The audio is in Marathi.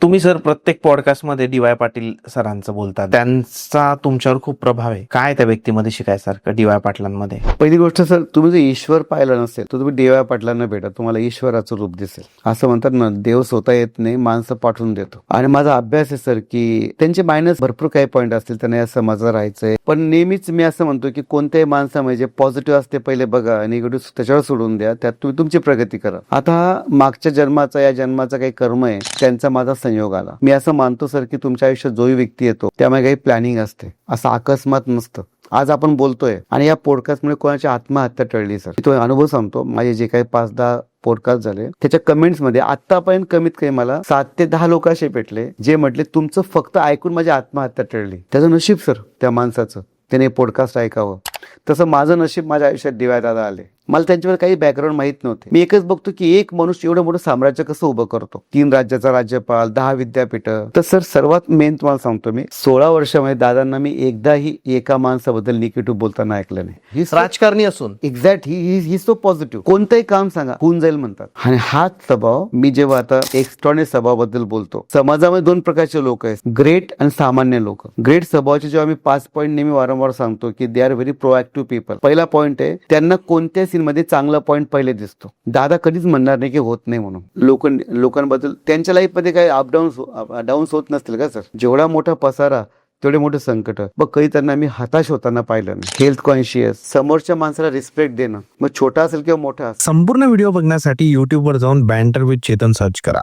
तुम्ही सर प्रत्येक पॉडकास्टमध्ये डी.वाय. पाटील सरांचं बोलतात, त्यांचा तुमच्यावर खूप प्रभाव आहे. काय त्या व्यक्तीमध्ये शिकायसारखं डी.वाय. पाटलांमध्ये? पहिली गोष्ट सर, तुम्ही जर ईश्वर पाहिला नसेल तर तुम्ही डी.वाय. पाटलांना भेटा, तुम्हाला ईश्वराचं रूप दिसेल. असं म्हणतात ना, देव स्वतः येत नाही, माणसं पाठवून देतो. आणि माझा अभ्यास आहे सर की त्यांचे मायनस भरपूर काही पॉईंट असतील, त्यांना या समाजात राहायचंय, पण नेहमीच मी असं म्हणतो की कोणत्याही माणसामध्ये जे पॉझिटिव्ह असते पहिले बघा, निगेटिव्ह त्याच्यावर सोडून द्या, त्यात तुम्ही तुमची प्रगती करा. आता मागच्या जन्माचा या जन्माचा काही कर्म आहे, त्यांचा माझा संयोग आला. मी असं मानतो सर की तुमच्या आयुष्यात जोही व्यक्ती येतो त्यामुळे काही प्लॅनिंग असते, असं अकस्मात नसतं. आज आपण बोलतोय आणि या पॉडकास्टमुळे कोणाची आत्महत्या टळली सर. तो अनुभव सांगतो. माझे जे काही 5-10 पॉडकास्ट झाले त्याच्या कमेंट्स मध्ये आतापर्यंत कमीत कमी मला 7 ते 10 लोक असे भेटले जे म्हटले तुमचं फक्त ऐकून माझी आत्महत्या टळली. त्याचं नशीब सर त्या माणसाचं, त्याने पॉडकास्ट ऐकावं. तसं माझं नशीब माझ्या आयुष्यात डी.वाय. दादा आले. मला त्यांच्यावर काही बॅकग्राऊंड माहित नव्हते. मी एकच बघतो की एक मनुष्य एवढं मोठं साम्राज्य कसं उभं करतो. 3 राज्याचा राज्यपाल, 10 विद्यापीठ. तर सर सर्वात मेन तुम्हाला सांगतो, मी 16 वर्षामध्ये दादांना मी एकदाही एका माणसाबद्दल निगेटिव्ह बोलताना ऐकलं नाही. राजकारणी असून एक्झॅक्ट ही सो पॉझिटिव्ह. कोणतंही काम सांगा होऊन जाईल म्हणतात. आणि हाच स्वभाव मी जेव्हा आता एक्स्ट्रॉनिक स्वभावाबद्दल बोलतो, समाजामध्ये 2 प्रकारचे लोक आहेत, ग्रेट आणि सामान्य लोक. ग्रेट स्वभावाचे जेव्हा मी 5 पॉईंट नेहमी वारंवार सांगतो की they are very proactive people. पहिला पॉईंट आहे, त्यांना कोणत्या सीन मध्ये चांगला पॉईंट पहिले दिसतो. दादा कधीच म्हणणार नाही की होत नाही म्हणून. लोकांबद्दल त्यांच्या लाईफ मध्ये काही डाऊन्स होत नसतील का सर? जेवढा मोठा पसारा तेवढे मोठे संकट. मग काही त्यांना मी हताश होताना पाहिलं नाही. हेल्थ कॉन्शियस, समोरच्या माणसाला रिस्पेक्ट देणं, मग छोटा असेल किंवा मोठा. संपूर्ण व्हिडिओ बघण्यासाठी YouTube वर जाऊन बँटर विथ चेतन सर्च करा.